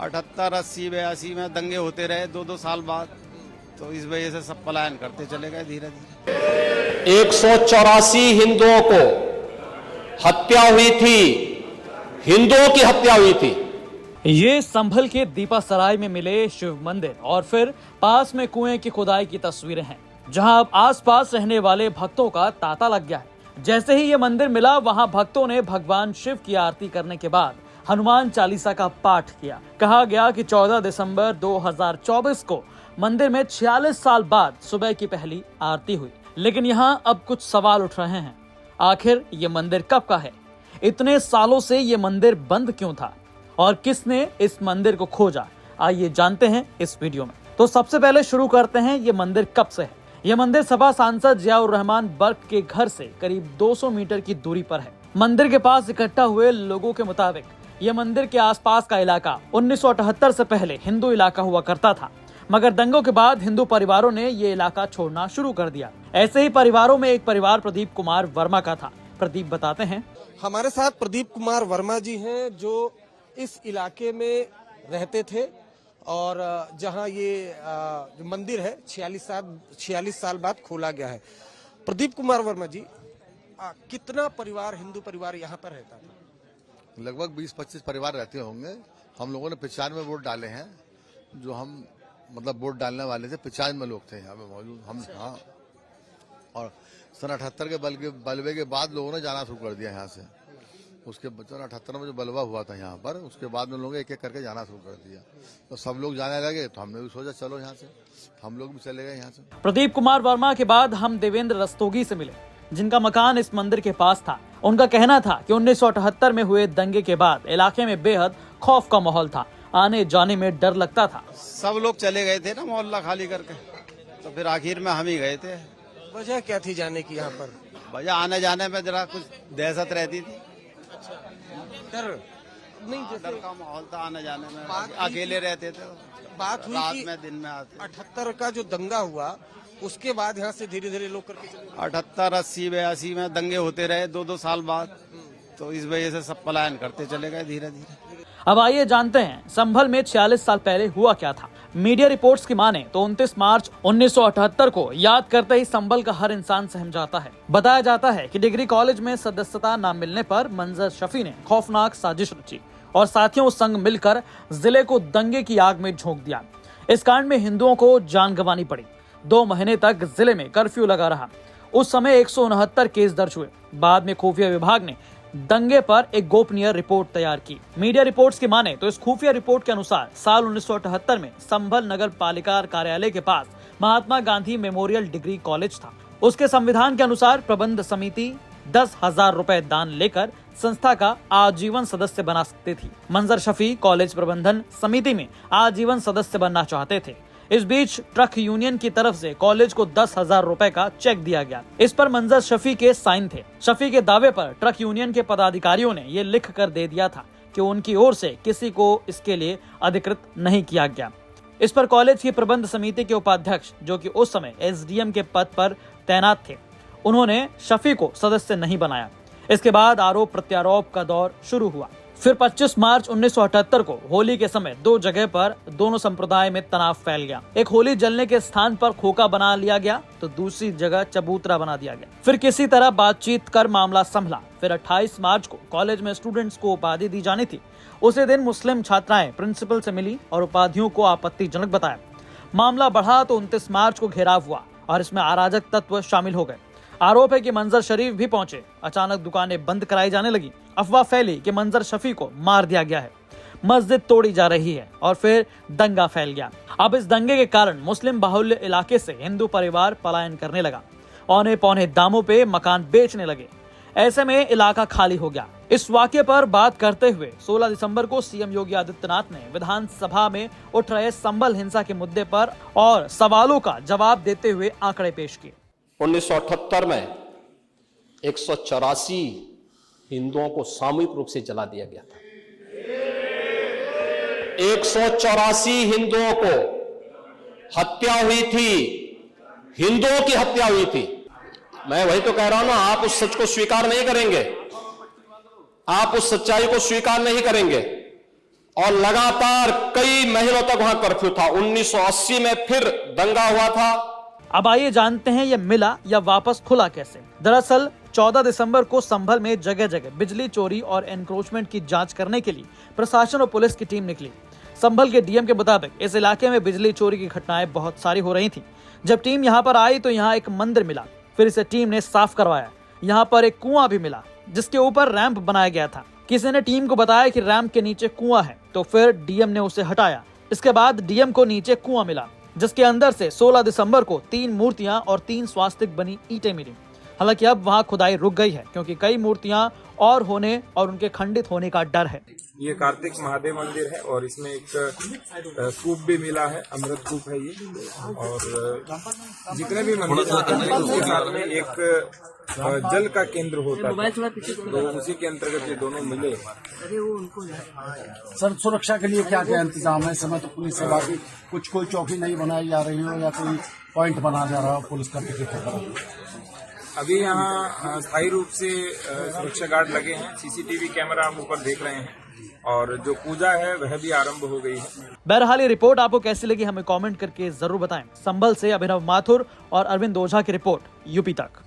78, 80, 82 में दंगे होते रहे 2-2 साल बाद, तो इस वजह से सब पलायन करते चले गए धीरे धीरे। 184 हिंदुओं को हत्या हुई थी, हिंदुओं की हत्या हुई थी। ये संभल के दीपासराय में मिले शिव मंदिर और फिर पास में कुएं की खुदाई की तस्वीरें हैं, जहां अब आसपास रहने वाले भक्तों का तांता लग गया है। जैसे ही ये मंदिर मिला, वहां भक्तों ने भगवान शिव की आरती करने के बाद हनुमान चालीसा का पाठ किया। कहा गया कि 14 दिसंबर 2024 को मंदिर में 46 साल बाद सुबह की पहली आरती हुई। लेकिन यहाँ अब कुछ सवाल उठ रहे हैं। आखिर ये मंदिर कब का है? इतने सालों से ये मंदिर बंद क्यों था और किसने इस मंदिर को खोजा? आइए जानते हैं इस वीडियो में। तो सबसे पहले शुरू करते हैं ये मंदिर कब से है। ये मंदिर सपा सांसद जियाउर रहमान बर्क के घर से करीब 200 मीटर की दूरी पर है। मंदिर के पास इकट्ठा हुए लोगों के मुताबिक ये मंदिर के आसपास का इलाका 1978 से पहले हिंदू इलाका हुआ करता था, मगर दंगों के बाद हिंदू परिवारों ने ये इलाका छोड़ना शुरू कर दिया। ऐसे ही परिवारों में एक परिवार प्रदीप कुमार वर्मा का था। प्रदीप बताते हैं। हमारे साथ प्रदीप कुमार वर्मा जी हैं, जो इस इलाके में रहते थे और जहां ये जो मंदिर है 46 साल बाद खोला गया है। प्रदीप कुमार वर्मा जी, कितना परिवार, हिंदू परिवार यहाँ पर रहता था? लगभग 20-25 परिवार रहते होंगे। हम लोगों ने 95 वोट डाले हैं, जो हम मतलब वोट डालने वाले थे। 95 लोग थे यहाँ पे मौजूद हम। हाँ, और सन 78 के बलवे के बाद लोगों ने जाना शुरू कर दिया यहाँ से। उसके सन 78 में जो बलवा हुआ था यहाँ पर, उसके बाद में लोगों ने एक एक करके जाना शुरू कर दिया। तो सब लोग जाने लगे, तो हमने भी सोचा चलो यहाँ से हम लोग भी चले गए यहाँ से। प्रदीप कुमार वर्मा के बाद हम देवेंद्र रस्तोगी से मिले, जिनका मकान इस मंदिर के पास था। उनका कहना था कि 1978 में हुए दंगे के बाद इलाके में बेहद खौफ का माहौल था, आने जाने में डर लगता था। सब लोग चले गए थे ना मोहल्ला खाली करके, तो फिर आखिर में हम ही गए थे। वजह क्या थी जाने की यहाँ पर? वजह आने जाने में जरा कुछ दहशत रहती थी। डर नहीं, डर का माहौल था आने जाने में। बात अकेले रहते थे, बात हुई रात कि में दिन में आते। 78 का जो दंगा हुआ, उसके बाद यहाँ से धीरे धीरे लोग करके चले गए। 78, 80, 82 में दंगे होते रहे 2-2 साल बाद, तो इस वजह से सब पलायन करते चले गए धीरे धीरे। अब आइए जानते हैं संभल में 46 साल पहले हुआ क्या था। मीडिया रिपोर्ट्स की माने तो 29 मार्च 1978 को याद करते ही संभल का हर इंसान सहम जाता है। बताया जाता है कि डिग्री कॉलेज में सदस्यता न मिलने पर मंजर शफी ने खौफनाक साजिश रची और साथियों संग मिलकर जिले को दंगे की आग में झोंक दिया। इस कांड में हिंदुओं को जान गंवानी पड़ी। 2 महीने तक जिले में कर्फ्यू लगा रहा। उस समय 169 केस दर्ज हुए। बाद में खुफिया विभाग ने दंगे पर एक गोपनीय रिपोर्ट तैयार की। मीडिया रिपोर्ट्स की माने तो इस खुफिया रिपोर्ट के अनुसार साल 1978 में संभल नगर पालिका कार्यालय के पास Mahatma Gandhi memorial degree college था। उसके संविधान के अनुसार प्रबंध समिति 10,000 रुपए दान लेकर संस्था का आजीवन सदस्य बना सकती थी। मंजर शफी कॉलेज प्रबंधन समिति में आजीवन सदस्य बनना चाहते थे। इस बीच ट्रक यूनियन की तरफ से कॉलेज को 10,000 रुपए का चेक दिया गया। इस पर मंजर शफी के साइन थे। शफी के दावे पर ट्रक यूनियन के पदाधिकारियों ने ये लिख कर दे दिया था कि उनकी ओर से किसी को इसके लिए अधिकृत नहीं किया गया। इस पर कॉलेज की प्रबंध समिति के उपाध्यक्ष, जो कि उस समय एसडीएम के पद पर तैनात थे, उन्होंने शफी को सदस्य नहीं बनाया। इसके बाद आरोप प्रत्यारोप का दौर शुरू हुआ। फिर 25 मार्च 1978 को होली के समय 2 जगह पर दोनों संप्रदाय में तनाव फैल गया। एक होली जलने के स्थान पर खोखा बना लिया गया तो दूसरी जगह चबूतरा बना दिया गया। फिर किसी तरह बातचीत कर मामला संभला। फिर 28 मार्च को कॉलेज में स्टूडेंट्स को उपाधि दी जानी थी। उसी दिन मुस्लिम छात्राएं प्रिंसिपल से मिली और उपाधियों को आपत्तिजनक बताया। मामला बढ़ा तो 29 मार्च को घेराव हुआ और इसमें अराजक तत्व शामिल हो गए। आरोप है कि मंजर शरीफ भी पहुंचे। अचानक दुकानें बंद कराई जाने लगी। अफवाह फैली कि मंजर शफी को मार दिया गया है। मस्जिद तोड़ी जा रही है और फिर दंगा फैल गया। अब इस दंगे के कारण मुस्लिम बाहुल्य इलाके से हिंदू परिवार पलायन करने लगा। औने पौने दामों पे मकान बेचने लगे। ऐसे में इलाका खाली हो गया। इस वाक्य पर बात करते हुए 16 दिसंबर को सीएम योगी आदित्यनाथ ने विधानसभा में उठ रहे संभल हिंसा के मुद्दे पर और सवालों का जवाब देते हुए आंकड़े पेश किए। 1978 में 184 हिंदुओं को सामूहिक रूप से जला दिया गया था। 184 हिंदुओं को हत्या हुई थी, हिंदुओं की हत्या हुई थी। मैं वही तो कह रहा हूं ना, आप उस सच को स्वीकार नहीं करेंगे, आप उस सच्चाई को स्वीकार नहीं करेंगे। और लगातार कई महीनों तक वहां कर्फ्यू था। 1980 में फिर दंगा हुआ था। अब आइए जानते हैं ये मिला या वापस खुला कैसे। दरअसल 14 दिसंबर को संभल में जगह जगह बिजली चोरी और एनक्रोचमेंट की जांच करने के लिए प्रशासन और पुलिस की टीम निकली। संभल के डीएम के मुताबिक इस इलाके में बिजली चोरी की घटनाएं बहुत सारी हो रही थीं। जब टीम यहां पर आई तो यहां एक मंदिर मिला, फिर इसे टीम ने साफ करवाया। यहां पर एक कुआं भी मिला जिसके ऊपर रैंप बनाया गया था। किसी ने टीम को बताया कि रैंप के नीचे कुआं है, तो फिर डीएम ने उसे हटाया। इसके बाद डीएम को नीचे कुआं मिला जिसके अंदर से 16 दिसंबर को 3 मूर्तियां और 3 स्वास्तिक बनी ईंटें मिली। हालांकि अब वहां खुदाई रुक गई है क्योंकि कई मूर्तियां और होने और उनके खंडित होने का डर है। ये कार्तिक महादेव मंदिर है और इसमें एक कूप भी मिला है, अमृत कूप है ये। और जितने भी मंदिर होते हैं उसके साथ में एक जल का केंद्र होता है, तो उसी के अंतर्गत ये दोनों मिले। सर, सुरक्षा के लिए क्या क्या इंतजाम है? इस समय तो पुलिस सेवा की कोई चौकी नहीं बनाई जा रही हो या कोई पॉइंट बना जा रहा हो पुलिस का टिकट? अभी यहाँ स्थायी रूप से सुरक्षा गार्ड लगे हैं, सीसीटीवी कैमरा हम ऊपर देख रहे हैं और जो पूजा है वह भी आरंभ हो गई है। बहरहाल ये रिपोर्ट आपको कैसी लगी हमें कमेंट करके जरूर बताएं। संभल से अभिनव माथुर और अरविंद ओझा की रिपोर्ट, यूपी तक।